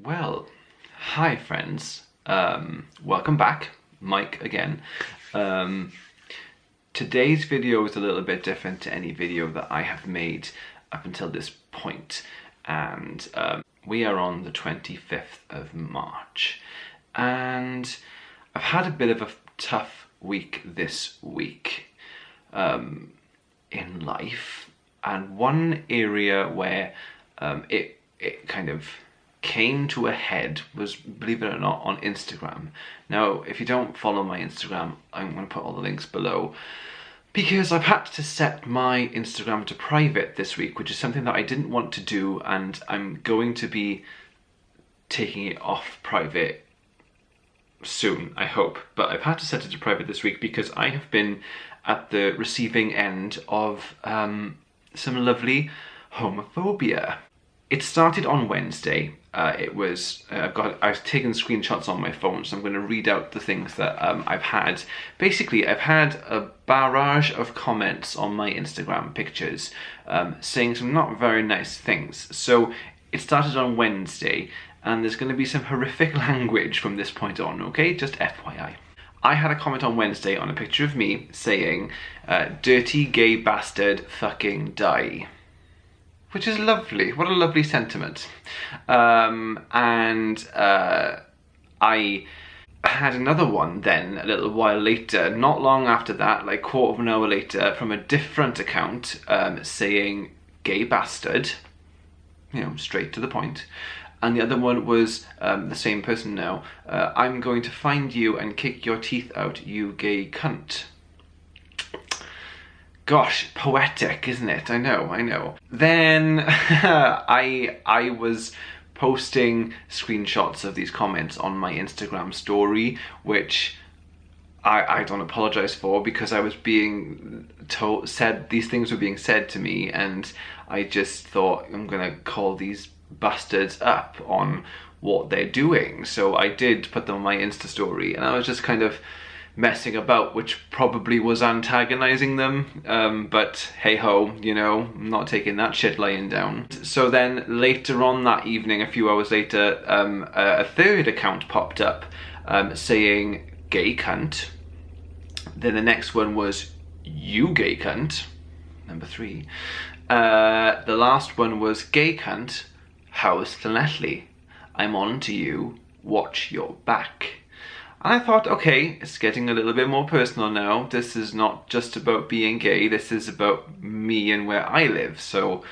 Well, hi friends. Welcome back. Mike again. Today's video is a little bit different to any video that I have made up until this point. And we are on the 25th of March. And I've had a bit of a tough week this week in life. And one area where it kind of came to a head was, believe it or not, on Instagram. Now, if you don't follow my Instagram, I'm going to put all the links below, because I've had to set my Instagram to private this week, which is something that I didn't want to do, and I'm going to be taking it off private soon, I hope. But I've had to set it to private this week because I have been at the receiving end of some lovely homophobia. It started on Wednesday. I've taken screenshots on my phone, so I'm going to read out the things that I've had. Basically, I've had a barrage of comments on my Instagram pictures saying some not very nice things. So it started on Wednesday, and there's going to be some horrific language from this point on, okay? Just FYI. I had a comment on Wednesday on a picture of me saying, dirty gay bastard, fucking die. Which is lovely. What a lovely sentiment. I had another one then a little while later, not long after that, like quarter of an hour later, from a different account saying gay bastard, you know, straight to the point. And the other one was the same person now. I'm going to find you and kick your teeth out, you gay cunt. Gosh, poetic, isn't it? I know. Then I was posting screenshots of these comments on my Instagram story, which I don't apologise for, because I was being said these things were being said to me, and I just thought, I'm gonna call these bastards up on what they're doing. So I did put them on my Insta story, and I was just kind of messing about, which probably was antagonizing them, but hey ho, you know, I'm not taking that shit lying down. So then later on that evening, a few hours later, a third account popped up saying gay cunt. Then the next one was you gay cunt, number 3. The last one was gay cunt, how's Llanelli? I'm on to you, watch your back. And I thought, okay, it's getting a little bit more personal now. This is not just about being gay, this is about me and where I live. So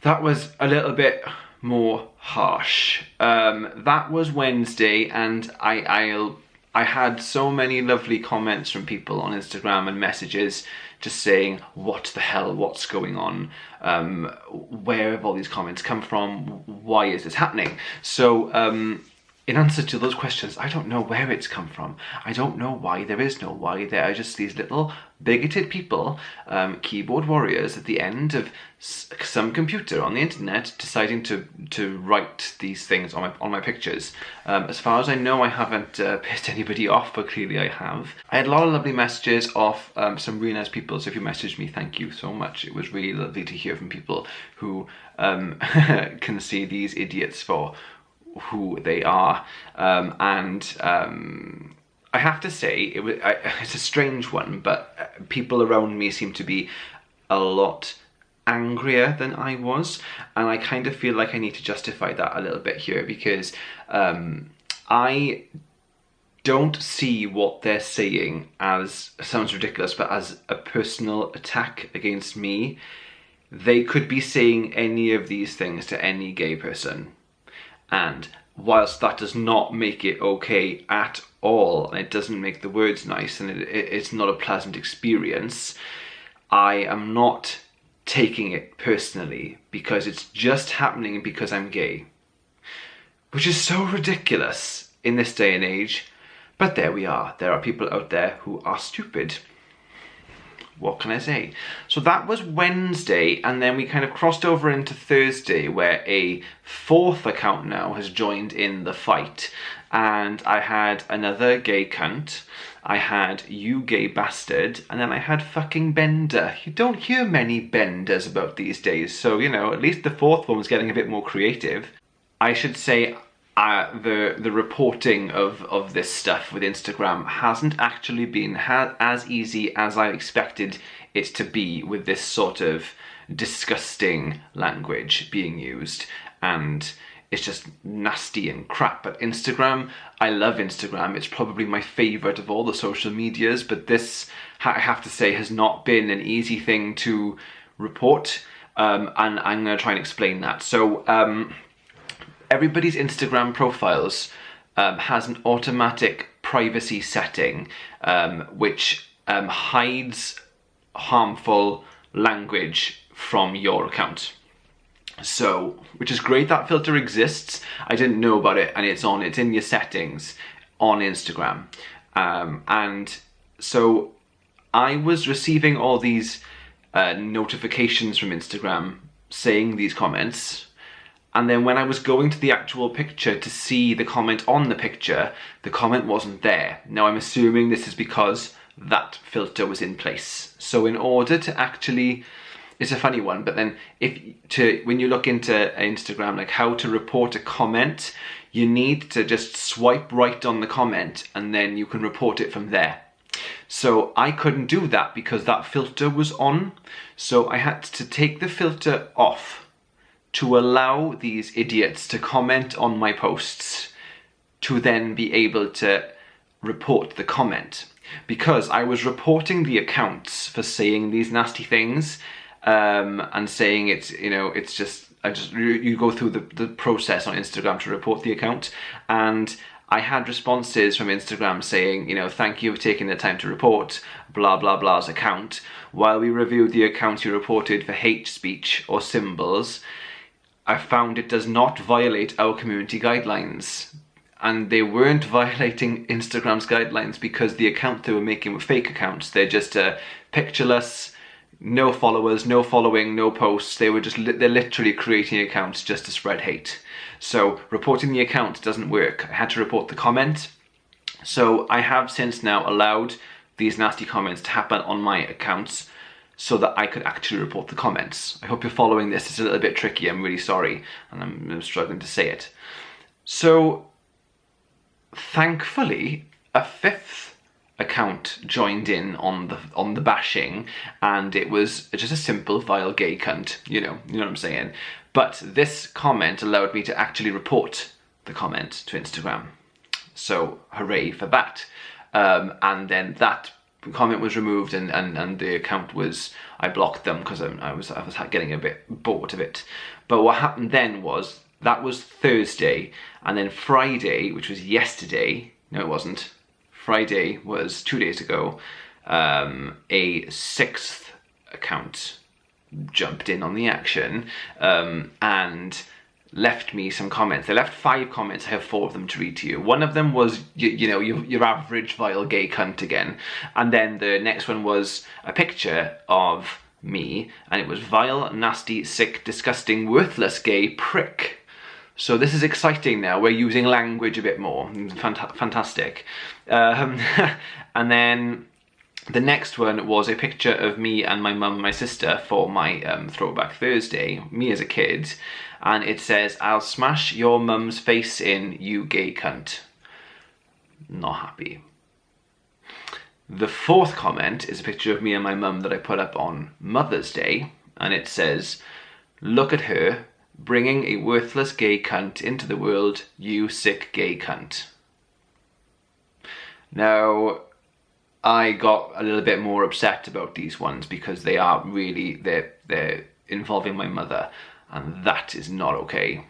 that was a little bit more harsh. That was Wednesday, and I had so many lovely comments from people on Instagram and messages just saying, what the hell, what's going on? Where have all these comments come from? Why is this happening? So, in answer to those questions, I don't know where it's come from. I don't know why. There is no why. There are just these little bigoted people, keyboard warriors at the end of some computer on the internet deciding to write these things on my pictures. As far as I know, I haven't pissed anybody off, but clearly I have. I had a lot of lovely messages off some really nice people, so if you messaged me, thank you so much. It was really lovely to hear from people who can see these idiots for who they are, I have to say it's a strange one, but people around me seem to be a lot angrier than I was, and I kind of feel like I need to justify that a little bit here, because I don't see what they're saying as, sounds ridiculous, but as a personal attack against me. They could be saying any of these things to any gay person. And whilst that does not make it okay at all, and it doesn't make the words nice, and it's not a pleasant experience, I am not taking it personally, because it's just happening because I'm gay. Which is so ridiculous in this day and age, but there we are. There are people out there who are stupid. What can I say? So that was Wednesday, and then we kind of crossed over into Thursday, where a fourth account now has joined in the fight. And I had another gay cunt, I had you gay bastard, and then I had fucking Bender. You don't hear many Benders about these days, so, you know, at least the fourth one was getting a bit more creative. I should say the reporting of this stuff with Instagram hasn't actually been as easy as I expected it to be, with this sort of disgusting language being used, and it's just nasty and crap. But Instagram, I love Instagram. It's probably my favourite of all the social medias, but this, I have to say, has not been an easy thing to report, and I'm going to try and explain that. So everybody's Instagram profiles has an automatic privacy setting which hides harmful language from your account. So, which is great, that filter exists. I didn't know about it, and it's in your settings on Instagram. And so I was receiving all these notifications from Instagram saying these comments, and then when I was going to the actual picture to see the comment on the picture, the comment wasn't there. Now I'm assuming this is because that filter was in place. So in order to actually, it's a funny one, but then when you look into Instagram, like how to report a comment, you need to just swipe right on the comment and then you can report it from there. So I couldn't do that because that filter was on. So I had to take the filter off to allow these idiots to comment on my posts, to then be able to report the comment. Because I was reporting the accounts for saying these nasty things, and saying it's, you know, it's just, you go through the process on Instagram to report the account, and I had responses from Instagram saying, you know, thank you for taking the time to report blah blah blah's account. While we reviewed the account you reported for hate speech or symbols, I found it does not violate our community guidelines. And they weren't violating Instagram's guidelines because the account they were making were fake accounts. They're just pictureless, no followers, no following, no posts. They're literally creating accounts just to spread hate. So reporting the account doesn't work. I had to report the comment. So I have since now allowed these nasty comments to happen on my accounts so that I could actually report the comments. I hope you're following this. It's a little bit tricky. I'm really sorry, and I'm struggling to say it. So thankfully, a fifth account joined in on the bashing, and it was just a simple vile gay cunt, you know what I'm saying. But this comment allowed me to actually report the comment to Instagram, so hooray for that. And then that comment was removed, and the account was, I blocked them because I was getting a bit bored of it. But what happened then was, that was Thursday, and then Friday, which was yesterday, no it wasn't, Friday was 2 days ago, a sixth account jumped in on the action and left me some comments. They left 5 comments. I have 4 of them to read to you. One of them was, you know, your average vile gay cunt again. And then the next one was a picture of me, and it was vile, nasty, sick, disgusting, worthless gay prick. So this is exciting now. We're using language a bit more. Fantastic. And then the next one was a picture of me and my mum and my sister for my Throwback Thursday, me as a kid. And it says, "I'll smash your mum's face in, you gay cunt." Not happy. The 4th comment is a picture of me and my mum that I put up on Mother's Day. And it says, "Look at her, bringing a worthless gay cunt into the world, you sick gay cunt." Now, I got a little bit more upset about these ones because they are really, they're involving my mother, and that is not okay.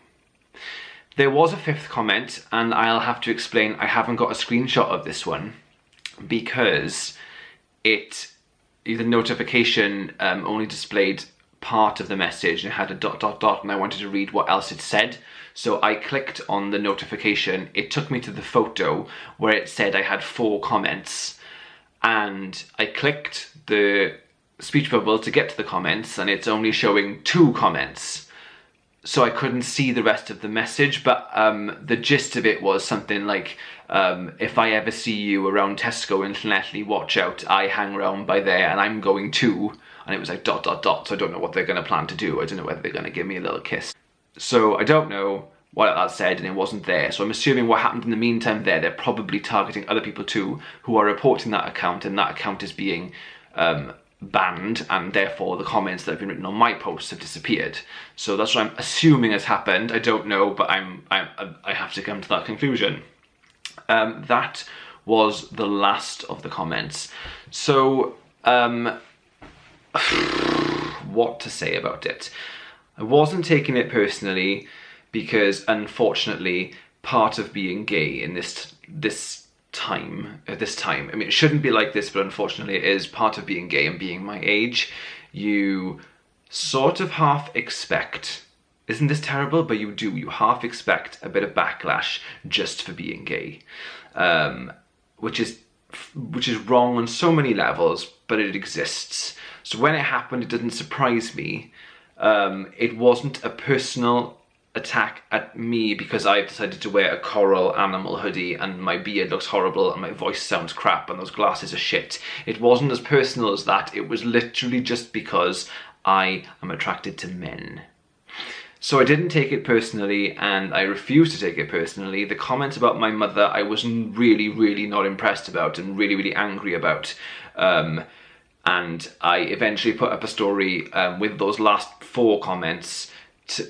There was a 5th comment, and I'll have to explain, I haven't got a screenshot of this one because the notification only displayed part of the message, and it had a ... and I wanted to read what else it said. So I clicked on the notification. It took me to the photo where it said I had 4 comments, and I clicked the speech bubble to get to the comments, and it's only showing 2 comments. So I couldn't see the rest of the message, but the gist of it was something like, if I ever see you around Tesco in Llanelli, watch out, I hang around by there and I'm going too. And it was like ... So I don't know what they're going to plan to do. I don't know whether they're going to give me a little kiss. So I don't know, what that said and it wasn't there. So I'm assuming what happened in the meantime there, they're probably targeting other people too who are reporting that account, and that account is being banned, and therefore the comments that have been written on my posts have disappeared. So that's what I'm assuming has happened. I don't know, but I have to come to that conclusion. That was the last of the comments. So what to say about it? I wasn't taking it personally because, unfortunately, part of being gay in this time, I mean, it shouldn't be like this, but unfortunately it is part of being gay and being my age. You sort of half expect, isn't this terrible? But you half expect a bit of backlash just for being gay, which is wrong on so many levels, but it exists. So when it happened, it didn't surprise me. It wasn't a personal attack at me because I've decided to wear a coral animal hoodie and my beard looks horrible and my voice sounds crap and those glasses are shit. It wasn't as personal as that. It was literally just because I am attracted to men. So I didn't take it personally, and I refused to take it personally. The comments about my mother, I was really not impressed about and really angry about. And I eventually put up a story with those last 4 comments,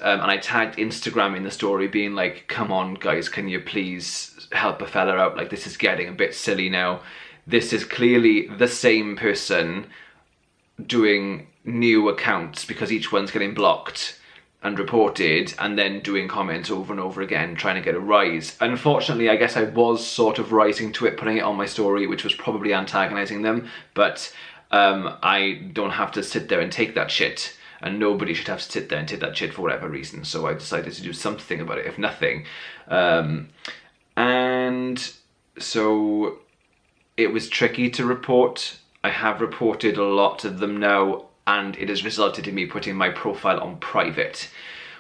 and I tagged Instagram in the story being like, come on guys, can you please help a fella out? Like, this is getting a bit silly now. This is clearly the same person doing new accounts because each one's getting blocked and reported, and then doing comments over and over again, trying to get a rise. Unfortunately, I guess I was sort of rising to it, putting it on my story, which was probably antagonizing them, but I don't have to sit there and take that shit, and nobody should have to sit there and take that shit for whatever reason, so I decided to do something about it, if nothing. And so it was tricky to report. I have reported a lot of them now, and it has resulted in me putting my profile on private,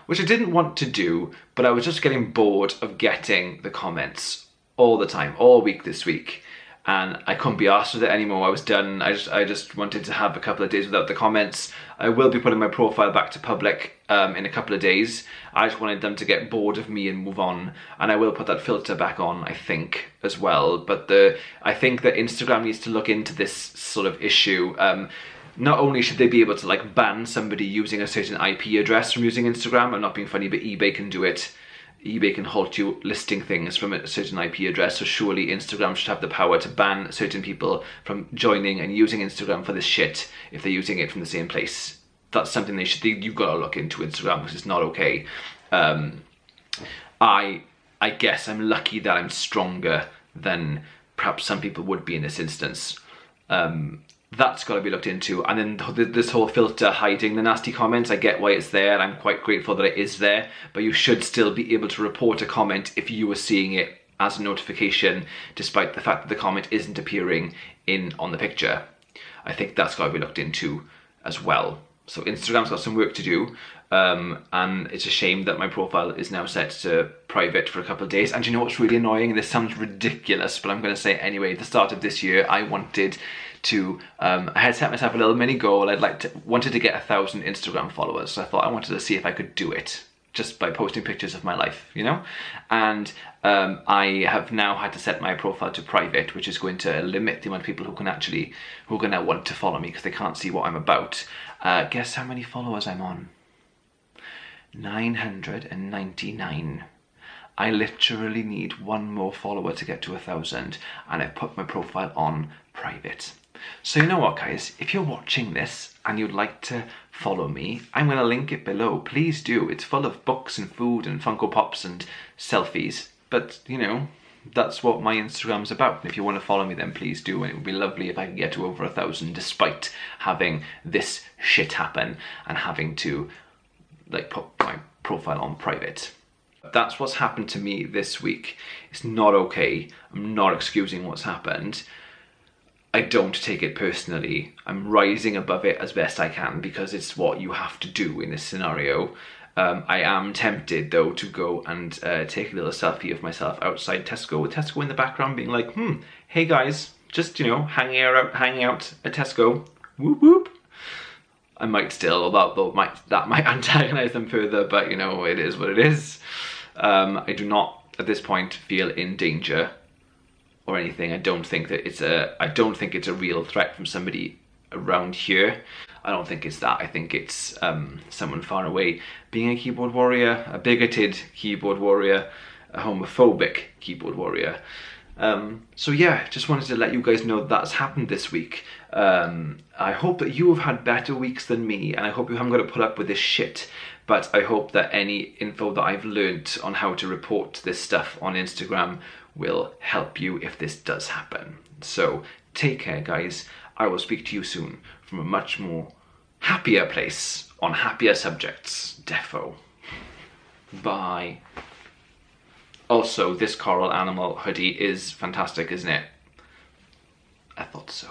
which I didn't want to do, but I was just getting bored of getting the comments all the time, all week this week, and I couldn't be arsed with it anymore. I was done. I just wanted to have a couple of days without the comments. I will be putting my profile back to public in a couple of days. I just wanted them to get bored of me and move on, and I will put that filter back on, I think, as well. But I think that Instagram needs to look into this sort of issue. Not only should they be able to like ban somebody using a certain IP address from using Instagram, I'm not being funny, but eBay can do it. eBay can halt you listing things from a certain IP address, so surely Instagram should have the power to ban certain people from joining and using Instagram for this shit if they're using it from the same place. That's something you've got to look into, Instagram, because it's not okay. I guess I'm lucky that I'm stronger than perhaps some people would be in this instance. That's got to be looked into. And then this whole filter hiding the nasty comments, I get why it's there, and I'm quite grateful that it is there, but you should still be able to report a comment if you were seeing it as a notification, despite the fact that the comment isn't appearing on the picture. I think that's got to be looked into as well. So Instagram's got some work to do, and it's a shame that my profile is now set to private for a couple of days. And you know what's really annoying? This sounds ridiculous, but I'm going to say it anyway. At the start of this year, I wanted to, I had set myself a little mini goal. Wanted to get 1,000 Instagram followers. So I thought I wanted to see if I could do it just by posting pictures of my life, you know? And I have now had to set my profile to private, which is going to limit the amount of people who are going to want to follow me because they can't see what I'm about. Guess how many followers I'm on? 999. I literally need one more follower to get to 1,000, and I've put my profile on private. So you know what, guys, if you're watching this and you'd like to follow me, I'm going to link it below. Please do. It's full of books and food and Funko Pops and selfies, but you know, that's what my Instagram's about. And if you want to follow me, then please do, and it would be lovely if I could get to over 1,000 despite having this shit happen and having to like put my profile on private. That's what's happened to me this week. It's not okay. I'm not excusing what's happened. I don't take it personally. I'm rising above it as best I can because it's what you have to do in this scenario. I am tempted though to go and take a little selfie of myself outside Tesco with Tesco in the background being like, hey guys, just, you know, hanging out at Tesco, whoop whoop. I might still, although that might antagonize them further, but you know, it is what it is. I do not, at this point, feel in danger or anything. I don't think it's a real threat from somebody around here. I don't think it's that. I think it's someone far away being a keyboard warrior, a bigoted keyboard warrior, a homophobic keyboard warrior. So yeah, just wanted to let you guys know that's happened this week. I hope that you have had better weeks than me, and I hope you haven't got to put up with this shit. But I hope that any info that I've learnt on how to report this stuff on Instagram will help you if this does happen. So take care, guys. I will speak to you soon from a much more happier place on happier subjects. Defo. Bye. Also, this coral animal hoodie is fantastic, isn't it? I thought so.